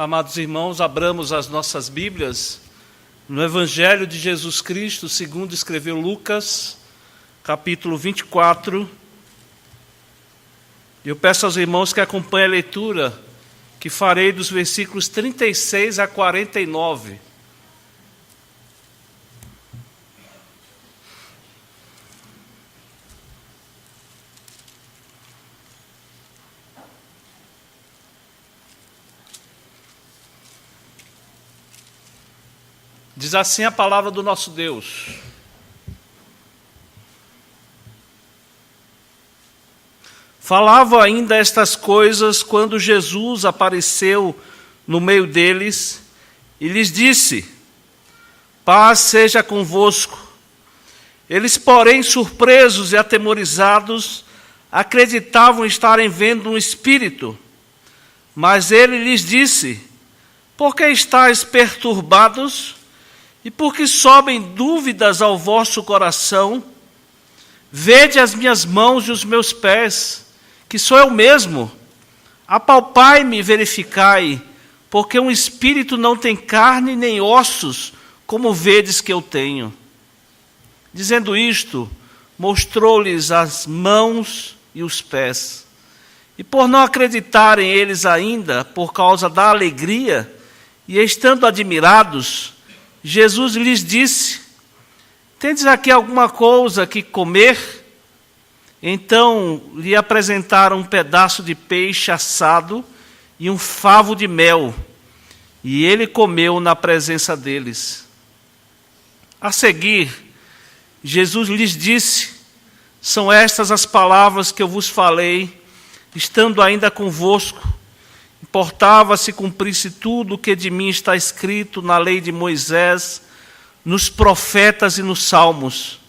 Amados irmãos, abramos as nossas Bíblias no Evangelho de Jesus Cristo, segundo escreveu Lucas, capítulo 24. Eu peço aos irmãos que acompanhem a leitura, que farei dos versículos 36 a 49. Diz assim a palavra do nosso Deus. Falava ainda estas coisas quando Jesus apareceu no meio deles e lhes disse: paz seja convosco. Eles, porém, surpresos e atemorizados, acreditavam estarem vendo um espírito. Mas ele lhes disse: por que estáis perturbados? E por que sobem dúvidas ao vosso coração? Vede as minhas mãos e os meus pés, que sou eu mesmo. Apalpai-me e verificai, porque um espírito não tem carne nem ossos, como vedes que eu tenho. Dizendo isto, mostrou-lhes as mãos e os pés. E por não acreditarem eles ainda, por causa da alegria, e estando admirados, Jesus lhes disse: tendes aqui alguma coisa que comer? Então lhe apresentaram um pedaço de peixe assado e um favo de mel, e ele comeu na presença deles. A seguir, Jesus lhes disse: são estas as palavras que eu vos falei, estando ainda convosco. Importava se cumprisse tudo o que de mim está escrito na lei de Moisés, nos profetas e nos salmos.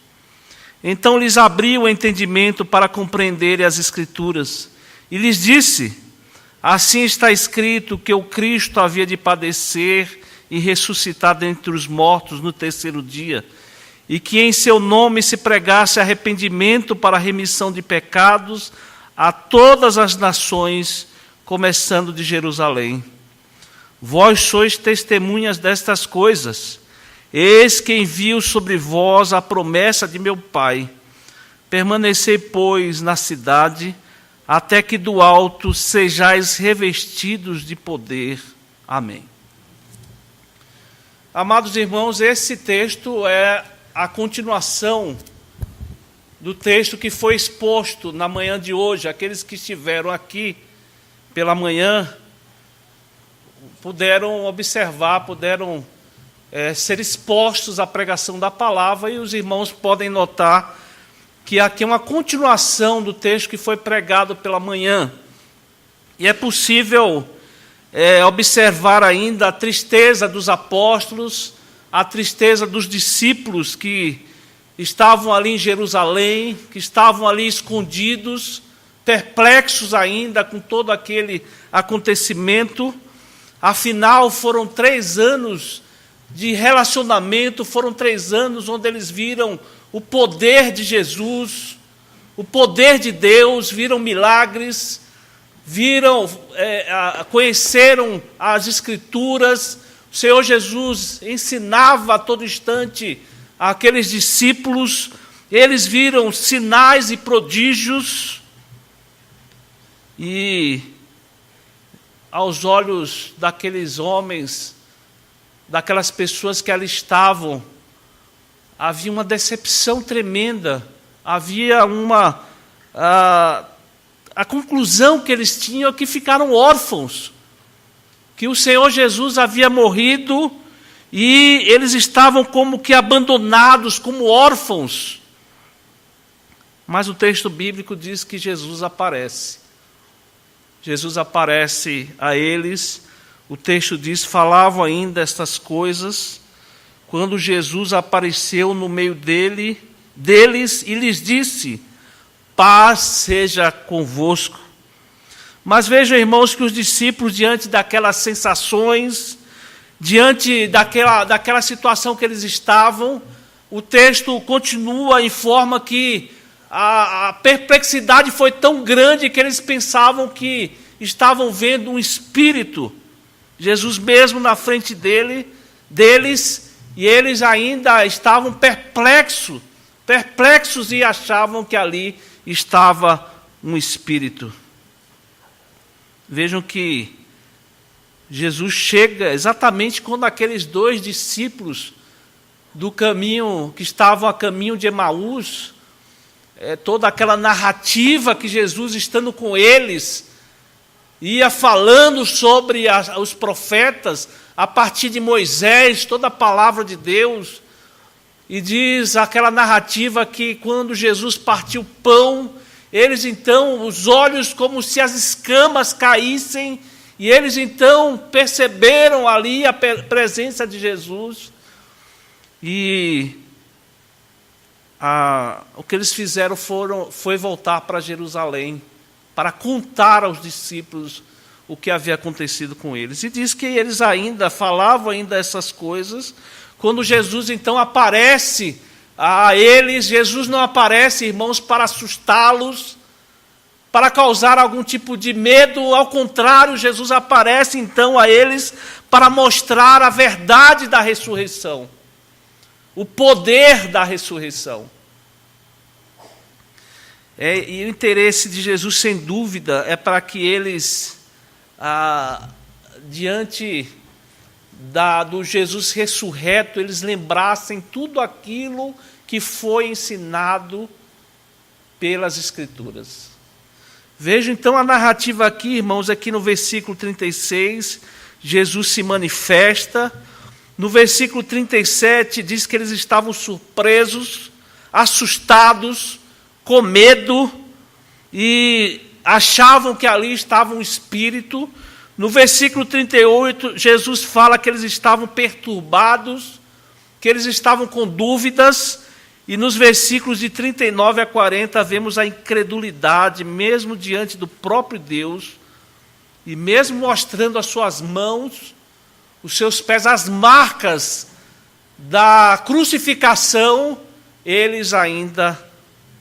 Então lhes abriu o entendimento para compreenderem as Escrituras. E lhes disse: assim está escrito que o Cristo havia de padecer e ressuscitar dentre os mortos no terceiro dia, e que em seu nome se pregasse arrependimento para a remissão de pecados a todas as nações, começando de Jerusalém. Vós sois testemunhas destas coisas. Eis que envio sobre vós a promessa de meu Pai. Permanecei, pois, na cidade, até que do alto sejais revestidos de poder. Amém. Amados irmãos, esse texto é a continuação do texto que foi exposto na manhã de hoje. Aqueles que estiveram aqui pela manhã puderam observar, puderam ser expostos à pregação da palavra, e os irmãos podem notar que aqui é uma continuação do texto que foi pregado pela manhã. E é possível observar ainda a tristeza dos apóstolos, a tristeza dos discípulos que estavam ali em Jerusalém, que estavam ali escondidos, perplexos ainda com todo aquele acontecimento. Afinal, foram 3 anos de relacionamento, foram 3 anos onde eles viram o poder de Jesus, o poder de Deus, viram milagres, conheceram as Escrituras. O Senhor Jesus ensinava a todo instante àqueles discípulos, eles viram sinais e prodígios. E aos olhos daqueles homens, daquelas pessoas que ali estavam, havia uma decepção tremenda, havia a conclusão que eles tinham é que ficaram órfãos, que o Senhor Jesus havia morrido e eles estavam como que abandonados, como órfãos. Mas o texto bíblico diz que Jesus aparece. Jesus aparece a eles. O texto diz: falavam ainda estas coisas quando Jesus apareceu no meio deles e lhes disse: paz seja convosco. Mas vejam, irmãos, que os discípulos, diante daquelas sensações, diante daquela situação que eles estavam, o texto continua, informa que a perplexidade foi tão grande que eles pensavam que estavam vendo um espírito. Jesus mesmo na frente deles, e eles ainda estavam perplexos e achavam que ali estava um espírito. Vejam que Jesus chega exatamente quando aqueles 2 discípulos do caminho, que estavam a caminho de Emaús, toda aquela narrativa que Jesus, estando com eles, ia falando sobre os profetas, a partir de Moisés, toda a palavra de Deus, e diz aquela narrativa que quando Jesus partiu o pão, eles então, os olhos como se as escamas caíssem, e eles então perceberam ali a presença de Jesus. E o que eles fizeram foi voltar para Jerusalém, para contar aos discípulos o que havia acontecido com eles. E diz que eles ainda falavam essas coisas, quando Jesus então aparece a eles. Jesus não aparece, irmãos, para assustá-los, para causar algum tipo de medo. Ao contrário, Jesus aparece então a eles para mostrar a verdade da ressurreição, o poder da ressurreição. E o interesse de Jesus, sem dúvida, é para que eles, diante do Jesus ressurreto, eles lembrassem tudo aquilo que foi ensinado pelas Escrituras. Vejam então a narrativa aqui, irmãos, aqui no versículo 36, Jesus se manifesta. No versículo 37 diz que eles estavam surpresos, assustados, com medo, e achavam que ali estava um espírito. No versículo 38, Jesus fala que eles estavam perturbados, que eles estavam com dúvidas. E nos versículos de 39 a 40, vemos a incredulidade, mesmo diante do próprio Deus, e mesmo mostrando as suas mãos, os seus pés, as marcas da crucificação, eles ainda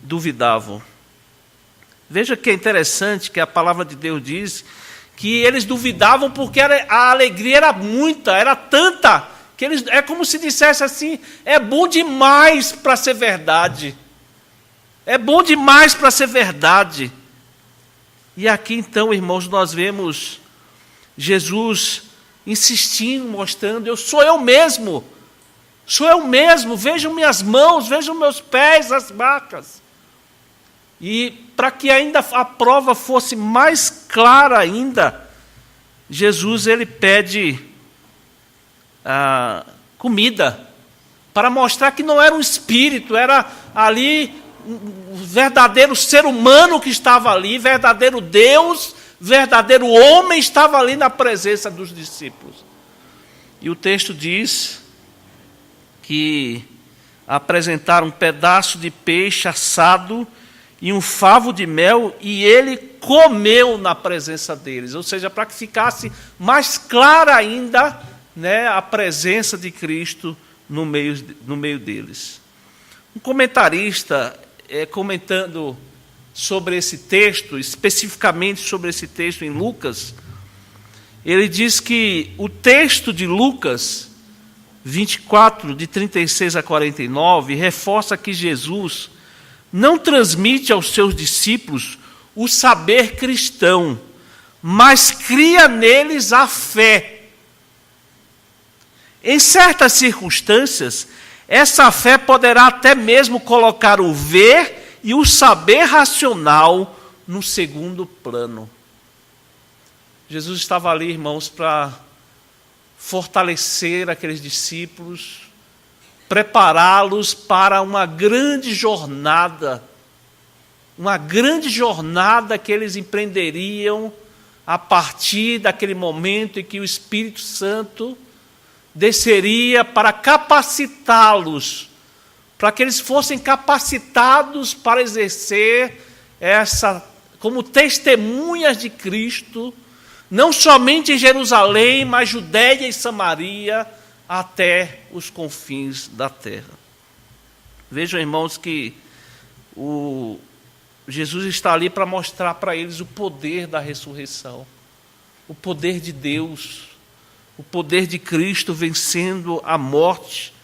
duvidavam. Veja que é interessante que a palavra de Deus diz que eles duvidavam porque a alegria era muita, era tanta, que eles, é como se dissesse assim: é bom demais para ser verdade. É bom demais para ser verdade. E aqui então, irmãos, nós vemos Jesus insistindo, mostrando: sou eu mesmo, vejam minhas mãos, vejam meus pés, as marcas. E para que ainda a prova fosse mais clara ainda, Jesus ele pede comida, para mostrar que não era um espírito, era ali um verdadeiro ser humano que estava ali, verdadeiro Deus, verdadeiro homem estava ali na presença dos discípulos. E o texto diz que apresentaram um pedaço de peixe assado e um favo de mel, e ele comeu na presença deles. Ou seja, para que ficasse mais clara ainda, né, a presença de Cristo no meio deles. Um comentarista, comentando sobre esse texto, especificamente sobre esse texto em Lucas, ele diz que o texto de Lucas 24, de 36 a 49, reforça que Jesus não transmite aos seus discípulos o saber cristão, mas cria neles a fé. Em certas circunstâncias, essa fé poderá até mesmo colocar o ver e o saber racional no segundo plano. Jesus estava ali, irmãos, para fortalecer aqueles discípulos, prepará-los para uma grande jornada que eles empreenderiam a partir daquele momento em que o Espírito Santo desceria para capacitá-los, para que eles fossem capacitados para exercer como testemunhas de Cristo, não somente em Jerusalém, mas Judeia e Samaria, até os confins da terra. Vejam, irmãos, que Jesus está ali para mostrar para eles o poder da ressurreição, o poder de Deus, o poder de Cristo vencendo a morte.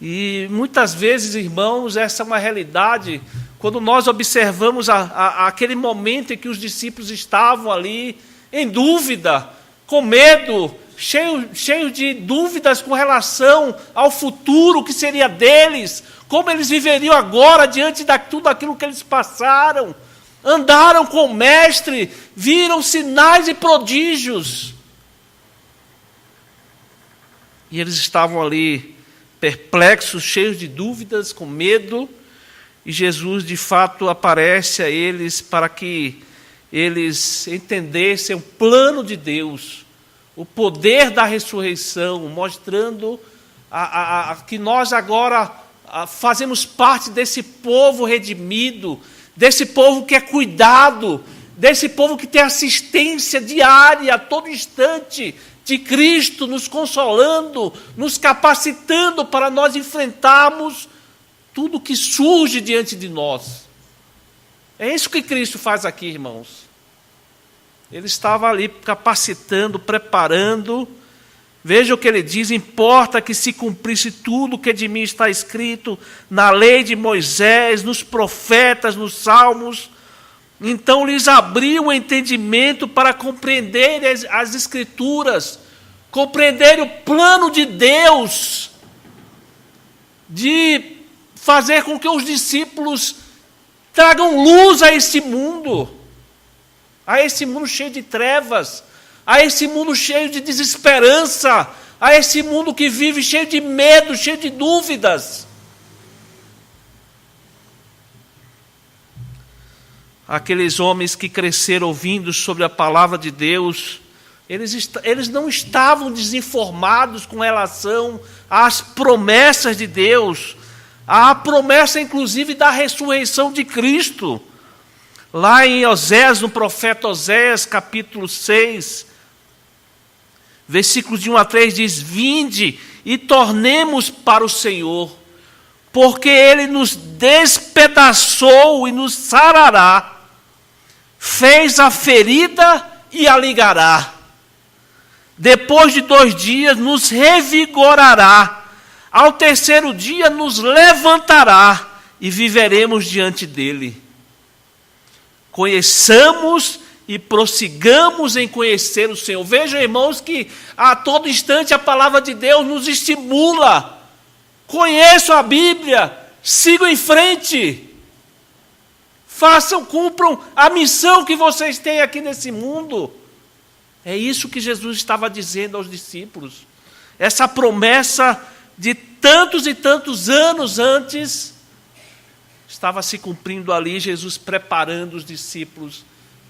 E muitas vezes, irmãos, essa é uma realidade, quando nós observamos aquele momento em que os discípulos estavam ali, em dúvida, com medo, cheio de dúvidas com relação ao futuro que seria deles, como eles viveriam agora diante de tudo aquilo que eles passaram. Andaram com o Mestre, viram sinais e prodígios. E eles estavam ali perplexos, cheios de dúvidas, com medo, e Jesus de fato aparece a eles para que eles entendessem o plano de Deus, o poder da ressurreição, mostrando que nós agora fazemos parte desse povo redimido, desse povo que é cuidado, desse povo que tem assistência diária, a todo instante, de Cristo nos consolando, nos capacitando para nós enfrentarmos tudo que surge diante de nós. É isso que Cristo faz aqui, irmãos. Ele estava ali capacitando, preparando. Veja o que ele diz: importa que se cumprisse tudo o que de mim está escrito na lei de Moisés, nos profetas, nos salmos. Então lhes abriu o entendimento para compreender as Escrituras, compreender o plano de Deus, de fazer com que os discípulos tragam luz a esse mundo cheio de trevas, a esse mundo cheio de desesperança, a esse mundo que vive cheio de medo, cheio de dúvidas. Aqueles homens que cresceram ouvindo sobre a palavra de Deus, eles não estavam desinformados com relação às promessas de Deus, à promessa inclusive da ressurreição de Cristo. Lá em Oséias, no profeta Oséias, capítulo 6, versículos de 1 a 3, diz: vinde e tornemos para o Senhor, porque Ele nos despedaçou e nos sarará, fez a ferida e a ligará. Depois de 2 dias nos revigorará, ao terceiro dia nos levantará e viveremos diante dele. Conheçamos e prossigamos em conhecer o Senhor. Vejam, irmãos, que a todo instante a palavra de Deus nos estimula. Conheçam a Bíblia, sigam em frente. Cumpram a missão que vocês têm aqui nesse mundo. É isso que Jesus estava dizendo aos discípulos. Essa promessa de tantos e tantos anos antes estava se cumprindo ali, Jesus preparando os discípulos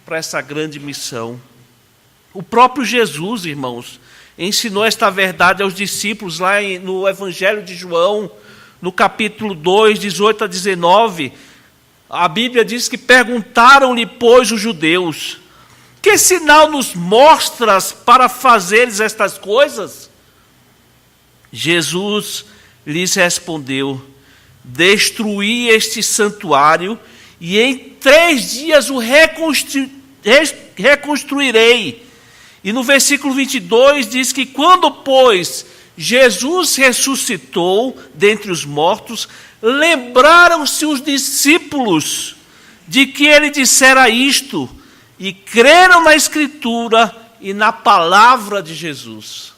para essa grande missão. O próprio Jesus, irmãos, ensinou esta verdade aos discípulos lá no Evangelho de João, no capítulo 2, 18 a 19. A Bíblia diz que perguntaram-lhe, pois, os judeus: que sinal nos mostras para fazeres estas coisas? Jesus lhes respondeu: destruí este santuário e em 3 dias o reconstruirei. E no versículo 22 diz que quando, pois, Jesus ressuscitou dentre os mortos, lembraram-se os discípulos de que ele dissera isto e creram na Escritura e na palavra de Jesus.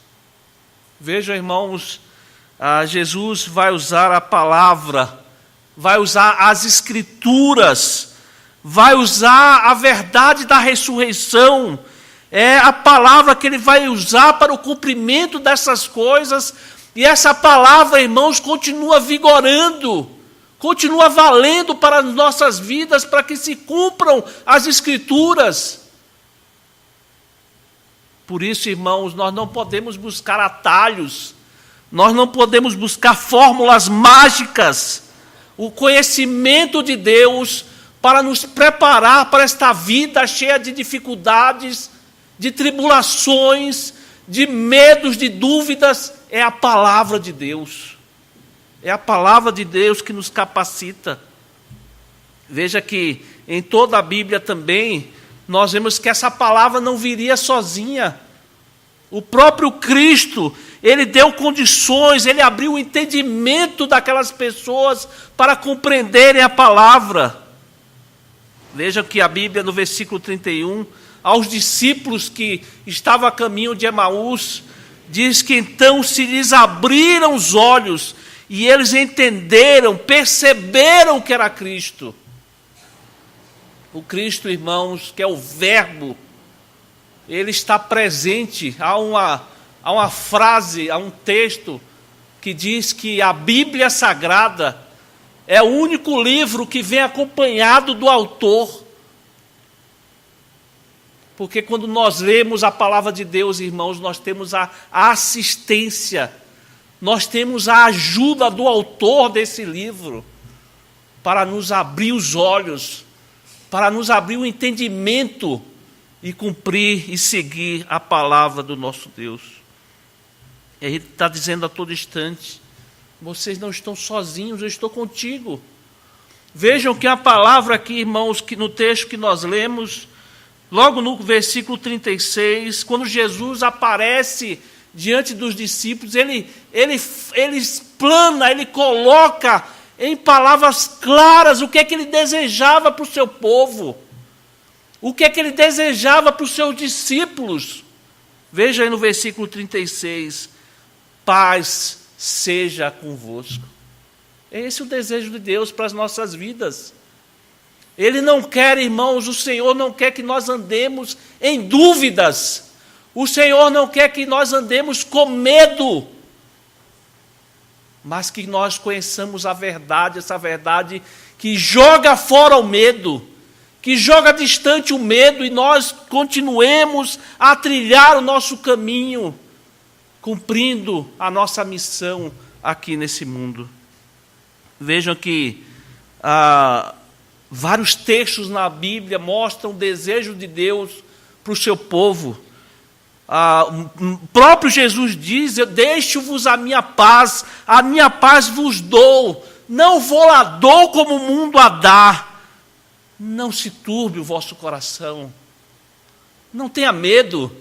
Vejam, irmãos, Jesus vai usar a palavra, vai usar as Escrituras, vai usar a verdade da ressurreição. É a palavra que ele vai usar para o cumprimento dessas coisas. E essa palavra, irmãos, continua vigorando, continua valendo para as nossas vidas, para que se cumpram as Escrituras. Por isso, irmãos, nós não podemos buscar atalhos, nós não podemos buscar fórmulas mágicas. O conhecimento de Deus para nos preparar para esta vida cheia de dificuldades, de tribulações, de medos, de dúvidas, é a palavra de Deus. É a palavra de Deus que nos capacita. Veja que em toda a Bíblia também, nós vemos que essa palavra não viria sozinha. O próprio Cristo, ele deu condições, ele abriu o entendimento daquelas pessoas para compreenderem a palavra. Veja que a Bíblia, no versículo 31, aos discípulos que estavam a caminho de Emaús, diz que então se lhes abriram os olhos e eles entenderam, perceberam que era Cristo. O Cristo, irmãos, que é o Verbo, ele está presente. Há uma frase, há um texto que diz que a Bíblia Sagrada é o único livro que vem acompanhado do autor. Porque quando nós lemos a palavra de Deus, irmãos, nós temos a assistência, nós temos a ajuda do autor desse livro para nos abrir os olhos, para nos abrir o entendimento e cumprir e seguir a palavra do nosso Deus. E ele está dizendo a todo instante: vocês não estão sozinhos, eu estou contigo. Vejam que a palavra aqui, irmãos, que no texto que nós lemos, logo no versículo 36, quando Jesus aparece diante dos discípulos, ele explana, ele coloca em palavras claras o que é que ele desejava para o seu povo, o que é que ele desejava para os seus discípulos. Veja aí no versículo 36, paz seja convosco. Esse é o desejo de Deus para as nossas vidas. Ele não quer, irmãos, o Senhor não quer que nós andemos em dúvidas. O Senhor não quer que nós andemos com medo, mas que nós conheçamos a verdade, essa verdade que joga fora o medo, que joga distante o medo, e nós continuemos a trilhar o nosso caminho, cumprindo a nossa missão aqui nesse mundo. Vejam que vários textos na Bíblia mostram o desejo de Deus para o seu povo. O próprio Jesus diz: eu deixo-vos a minha paz vos dou, não vou lá dou como o mundo a dá. Não se turbe o vosso coração, não tenha medo,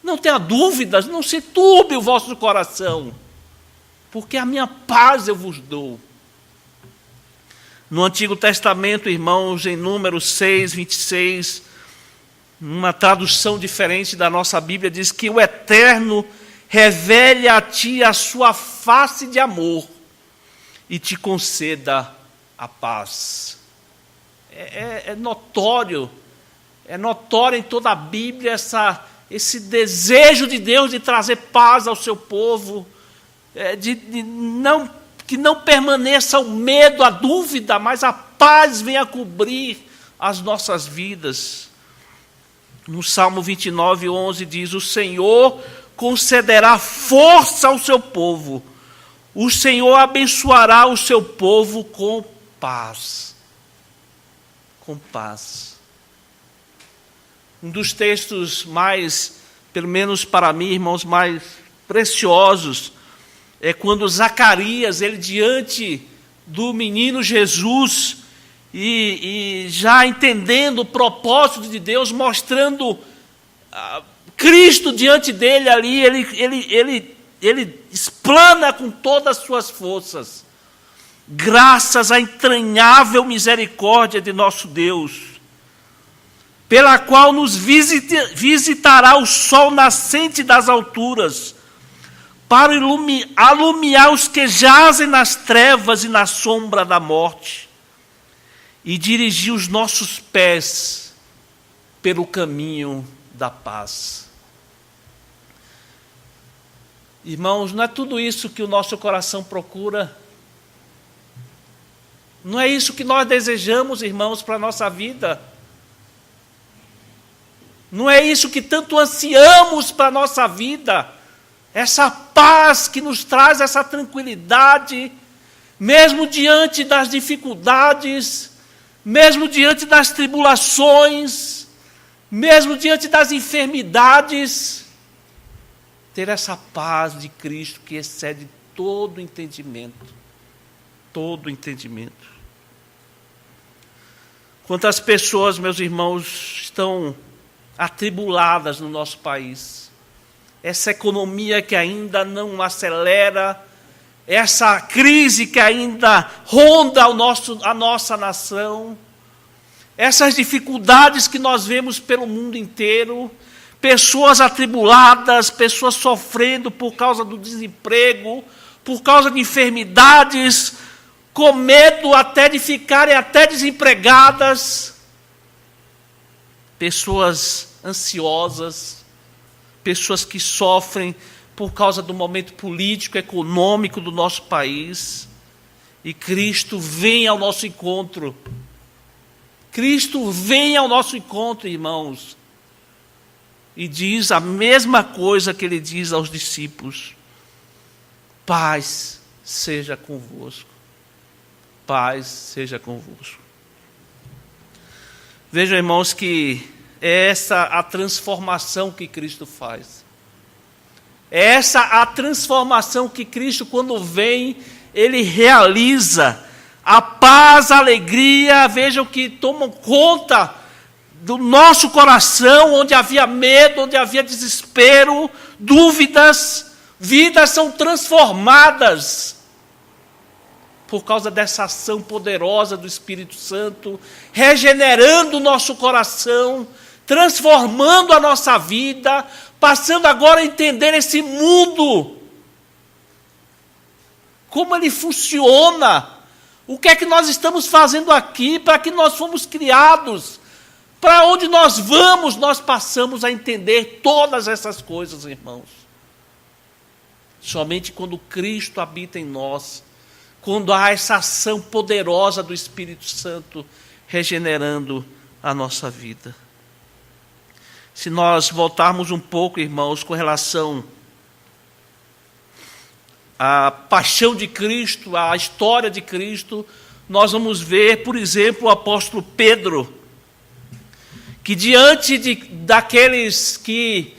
não tenha dúvidas, não se turbe o vosso coração, porque a minha paz eu vos dou. No Antigo Testamento, irmãos, em Números 6, 26, uma tradução diferente da nossa Bíblia, diz que o Eterno revele a ti a sua face de amor e te conceda a paz. É notório em toda a Bíblia esse desejo de Deus de trazer paz ao seu povo, que não permaneça o medo, a dúvida, mas a paz venha cobrir as nossas vidas. No Salmo 29, 11 diz: o Senhor concederá força ao seu povo, o Senhor abençoará o seu povo com paz. Com paz. Um dos textos mais, pelo menos para mim, irmãos, mais preciosos, é quando Zacarias, ele diante do menino Jesus, e já entendendo o propósito de Deus, mostrando Cristo diante dele ali, ele explana com todas as suas forças: graças à entranhável misericórdia de nosso Deus, pela qual nos visitará o sol nascente das alturas, para alumiar os que jazem nas trevas e na sombra da morte, e dirigir os nossos pés pelo caminho da paz. Irmãos, não é tudo isso que o nosso coração procura? Não é isso que nós desejamos, irmãos, para a nossa vida? Não é isso que tanto ansiamos para a nossa vida? Essa paz que nos traz essa tranquilidade, mesmo diante das dificuldades, mesmo diante das tribulações, mesmo diante das enfermidades, ter essa paz de Cristo que excede todo entendimento. Todo entendimento. Quantas pessoas, meus irmãos, estão atribuladas no nosso país, essa economia que ainda não acelera, essa crise que ainda ronda a nossa nação, essas dificuldades que nós vemos pelo mundo inteiro, pessoas atribuladas, pessoas sofrendo por causa do desemprego, por causa de enfermidades, com medo até de ficarem até desempregadas, pessoas ansiosas, pessoas que sofrem por causa do momento político, econômico do nosso país. E Cristo vem ao nosso encontro. Cristo vem ao nosso encontro, irmãos. E diz a mesma coisa que ele diz aos discípulos: paz seja convosco. Paz seja convosco. Vejam, irmãos, que é essa a transformação que Cristo faz. É essa a transformação que Cristo, quando vem, Ele realiza. A paz, a alegria, vejam que tomam conta do nosso coração, onde havia medo, onde havia desespero, dúvidas, vidas são transformadas por causa dessa ação poderosa do Espírito Santo, regenerando o nosso coração, transformando a nossa vida, passando agora a entender esse mundo, como ele funciona, o que é que nós estamos fazendo aqui, para que nós fomos criados, para onde nós vamos, nós passamos a entender todas essas coisas, irmãos. Somente quando Cristo habita em nós, quando há essa ação poderosa do Espírito Santo regenerando a nossa vida. Se nós voltarmos um pouco, irmãos, com relação à paixão de Cristo, à história de Cristo, nós vamos ver, por exemplo, o apóstolo Pedro, que diante daqueles que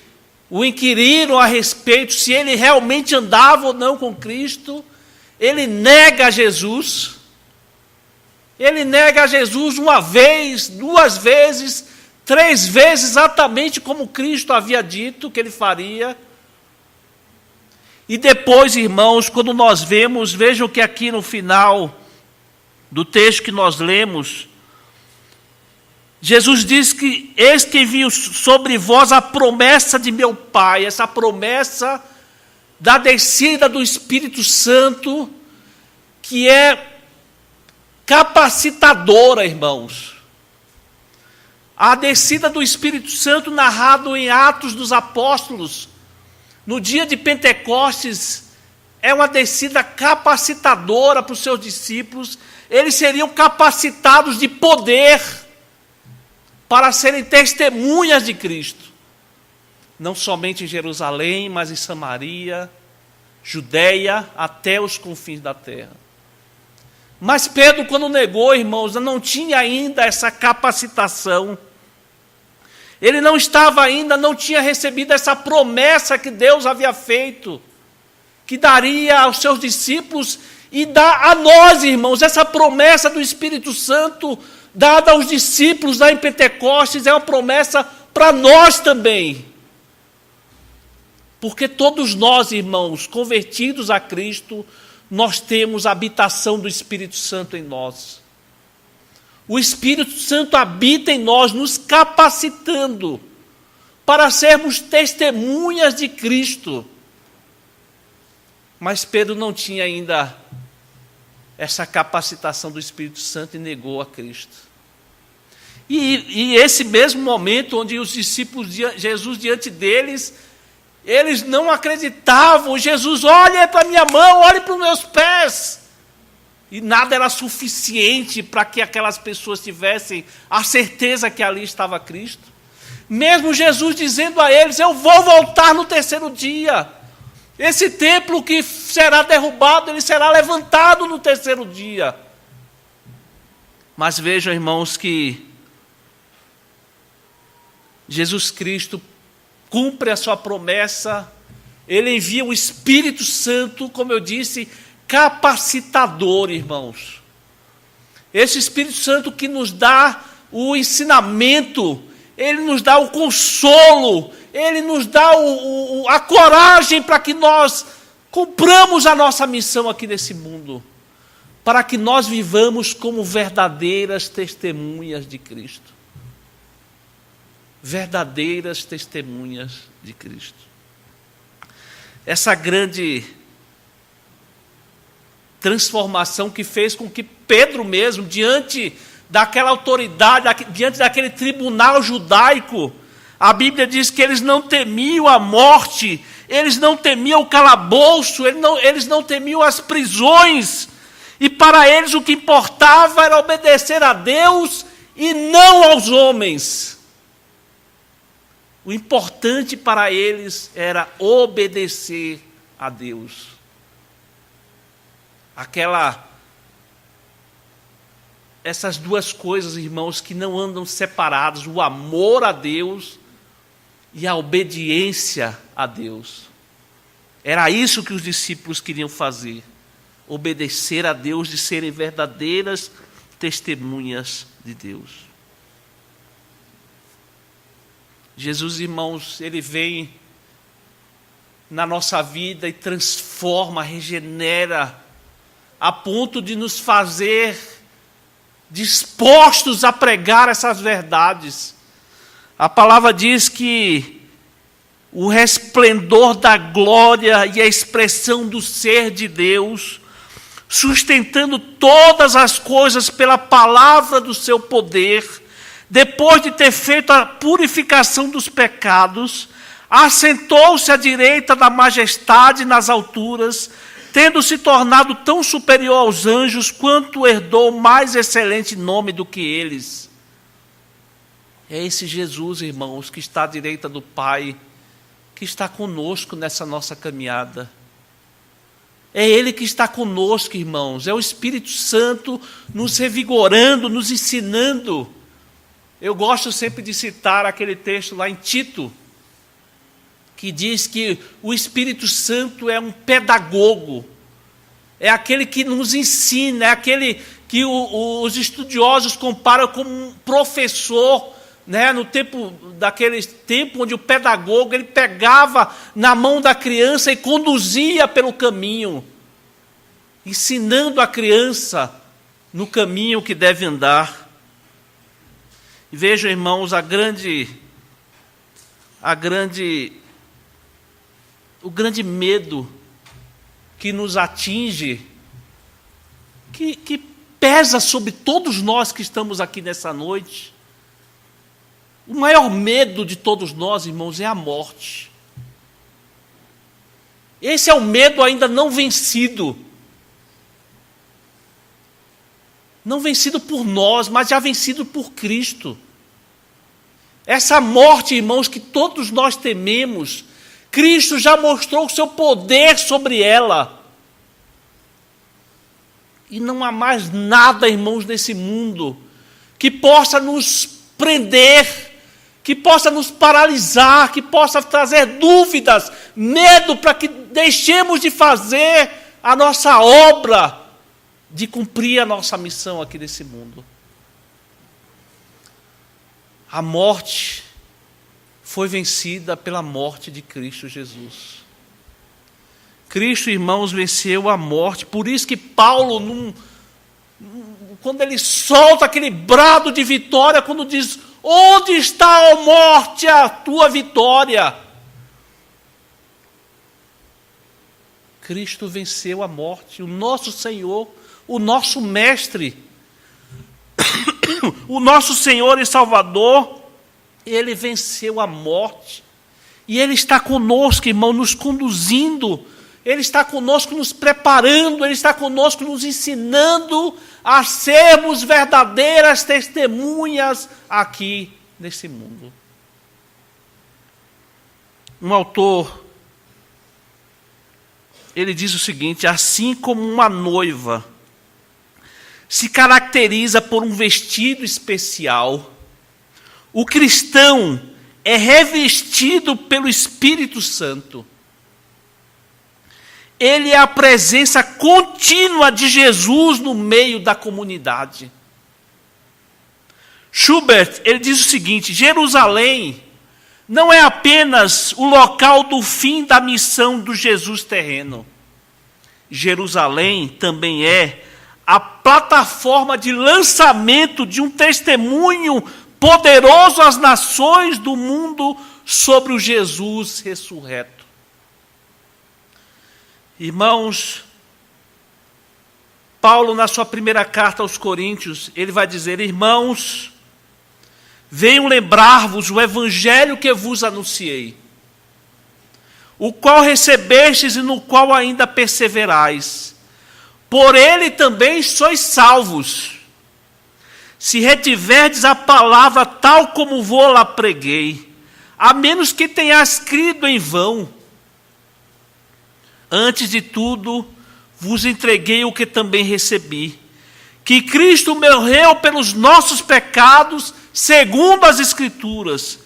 o inquiriram a respeito se ele realmente andava ou não com Cristo, ele nega Jesus. Ele nega Jesus uma vez, duas vezes, três vezes, exatamente como Cristo havia dito que ele faria. E depois, irmãos, quando nós vemos, vejam que aqui no final do texto que nós lemos, Jesus diz que eis que envio sobre vós a promessa de meu Pai, essa promessa da descida do Espírito Santo, que é capacitadora, irmãos. A descida do Espírito Santo, narrado em Atos dos Apóstolos, no dia de Pentecostes, é uma descida capacitadora para os seus discípulos. Eles seriam capacitados de poder para serem testemunhas de Cristo. Não somente em Jerusalém, mas em Samaria, Judeia, até os confins da terra. Mas Pedro, quando negou, irmãos, não tinha ainda essa capacitação. Ele não estava ainda, não tinha recebido essa promessa que Deus havia feito, que daria aos seus discípulos e dá a nós, irmãos, essa promessa do Espírito Santo, dada aos discípulos lá em Pentecostes, é uma promessa para nós também. Porque todos nós, irmãos, convertidos a Cristo, nós temos a habitação do Espírito Santo em nós. O Espírito Santo habita em nós, nos capacitando para sermos testemunhas de Cristo. Mas Pedro não tinha ainda essa capacitação do Espírito Santo e negou a Cristo. E esse mesmo momento onde os discípulos de Jesus diante deles, eles não acreditavam. Jesus, olha para a minha mão, olhe para os meus pés. E nada era suficiente para que aquelas pessoas tivessem a certeza que ali estava Cristo. Mesmo Jesus dizendo a eles, eu vou voltar no terceiro dia. Esse templo que será derrubado, ele será levantado no terceiro dia. Mas vejam, irmãos, que Jesus Cristo cumpre a sua promessa, ele envia o Espírito Santo, como eu disse, capacitador, irmãos. Esse Espírito Santo que nos dá o ensinamento, Ele nos dá o consolo, Ele nos dá a coragem para que nós cumpramos a nossa missão aqui nesse mundo, para que nós vivamos como verdadeiras testemunhas de Cristo. Verdadeiras testemunhas de Cristo. Essa grande transformação que fez com que Pedro mesmo, diante daquela autoridade, diante daquele tribunal judaico, a Bíblia diz que eles não temiam a morte, eles não temiam o calabouço, eles não temiam as prisões, e para eles o que importava era obedecer a Deus e não aos homens. O importante para eles era obedecer a Deus. Essas duas coisas, irmãos, que não andam separadas, o amor a Deus e a obediência a Deus. Era isso que os discípulos queriam fazer, obedecer a Deus, de serem verdadeiras testemunhas de Deus. Jesus, irmãos, Ele vem na nossa vida e transforma, regenera, a ponto de nos fazer dispostos a pregar essas verdades. A palavra diz que o resplendor da glória e a expressão do ser de Deus, sustentando todas as coisas pela palavra do seu poder, depois de ter feito a purificação dos pecados, assentou-se à direita da majestade nas alturas, tendo se tornado tão superior aos anjos, quanto herdou mais excelente nome do que eles. É esse Jesus, irmãos, que está à direita do Pai, que está conosco nessa nossa caminhada. É Ele que está conosco, irmãos. É o Espírito Santo nos revigorando, nos ensinando. Eu gosto sempre de citar aquele texto lá em Tito, que diz que o Espírito Santo é um pedagogo, é aquele que nos ensina, é aquele que os estudiosos comparam como um professor, né? Daquele tempo onde o pedagogo ele pegava na mão da criança e conduzia pelo caminho, ensinando a criança no caminho que deve andar. E vejam, irmãos, o grande medo que nos atinge, que pesa sobre todos nós que estamos aqui nessa noite. O maior medo de todos nós, irmãos, é a morte. Esse é o medo ainda não vencido. Não vencido por nós, mas já vencido por Cristo. Essa morte, irmãos, que todos nós tememos, Cristo já mostrou o seu poder sobre ela. E não há mais nada, irmãos, nesse mundo que possa nos prender, que possa nos paralisar, que possa trazer dúvidas, medo, para que deixemos de fazer a nossa obra, de cumprir a nossa missão aqui nesse mundo. A morte foi vencida pela morte de Cristo Jesus. Cristo, irmãos, venceu a morte. Por isso que Paulo, quando ele solta aquele brado de vitória, quando diz: onde está, ó morte, a tua vitória? Cristo venceu a morte, o nosso Senhor, o nosso Mestre, o nosso Senhor e Salvador, Ele venceu a morte. E Ele está conosco, irmão, nos conduzindo. Ele está conosco nos preparando, Ele está conosco nos ensinando a sermos verdadeiras testemunhas aqui nesse mundo. Um autor, ele diz o seguinte: assim como uma noiva se caracteriza por um vestido especial, o cristão é revestido pelo Espírito Santo. Ele é a presença contínua de Jesus no meio da comunidade. Schubert, ele diz o seguinte: Jerusalém não é apenas o local do fim da missão do Jesus terreno. Jerusalém também é a plataforma de lançamento de um testemunho poderoso às nações do mundo sobre o Jesus ressurreto. Irmãos, Paulo, na sua primeira carta aos Coríntios, ele vai dizer: irmãos, venho lembrar-vos o evangelho que vos anunciei, o qual recebestes e no qual ainda perseverais. Por ele também sois salvos, se retiverdes a palavra tal como vou-la preguei, a menos que tenhas crido em vão. Antes de tudo, vos entreguei o que também recebi, que Cristo morreu pelos nossos pecados, segundo as Escrituras,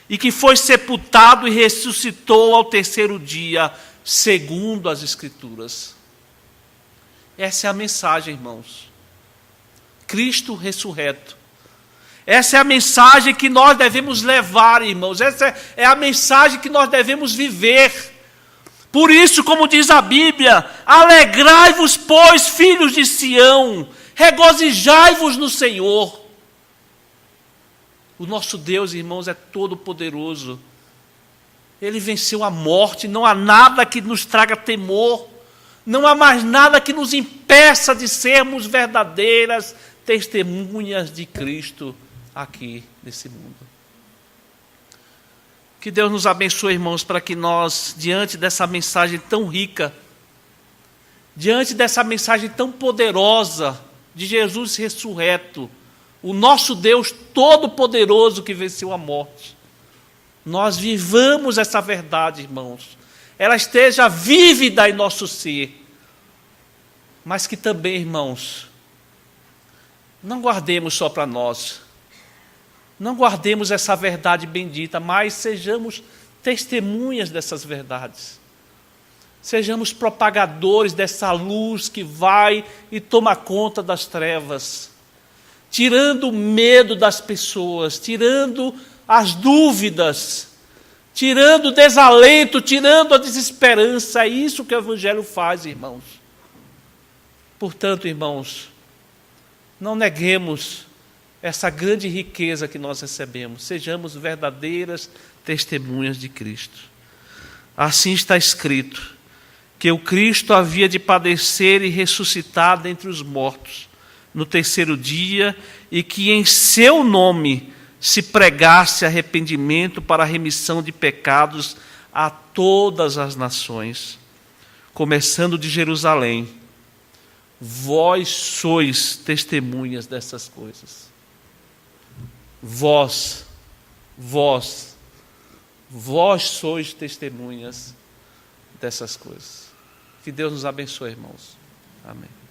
e que foi sepultado e ressuscitou ao terceiro dia, segundo as Escrituras. Essa é a mensagem, irmãos. Cristo ressurreto. Essa é a mensagem que nós devemos levar, irmãos. Essa é a mensagem que nós devemos viver. Por isso, como diz a Bíblia, alegrai-vos, pois, filhos de Sião, regozijai-vos no Senhor. O nosso Deus, irmãos, é todo poderoso. Ele venceu a morte, não há nada que nos traga temor, não há mais nada que nos impeça de sermos verdadeiras testemunhas de Cristo aqui nesse mundo. Que Deus nos abençoe, irmãos, para que nós, diante dessa mensagem tão rica, diante dessa mensagem tão poderosa de Jesus ressurreto, o nosso Deus todo-poderoso que venceu a morte, nós vivamos essa verdade, irmãos. Ela esteja vívida em nosso ser. Mas que também, irmãos, não guardemos só para nós. Não guardemos essa verdade bendita, mas sejamos testemunhas dessas verdades. Sejamos propagadores dessa luz que vai e toma conta das trevas, tirando o medo das pessoas, tirando as dúvidas, tirando o desalento, tirando a desesperança. É isso que o Evangelho faz, irmãos. Portanto, irmãos, não neguemos essa grande riqueza que nós recebemos. Sejamos verdadeiras testemunhas de Cristo. Assim está escrito, que o Cristo havia de padecer e ressuscitar dentre os mortos no terceiro dia, e que em seu nome se pregasse arrependimento para a remissão de pecados a todas as nações, começando de Jerusalém. Vós sois testemunhas dessas coisas. Vós sois testemunhas dessas coisas. Que Deus nos abençoe, irmãos. Amém.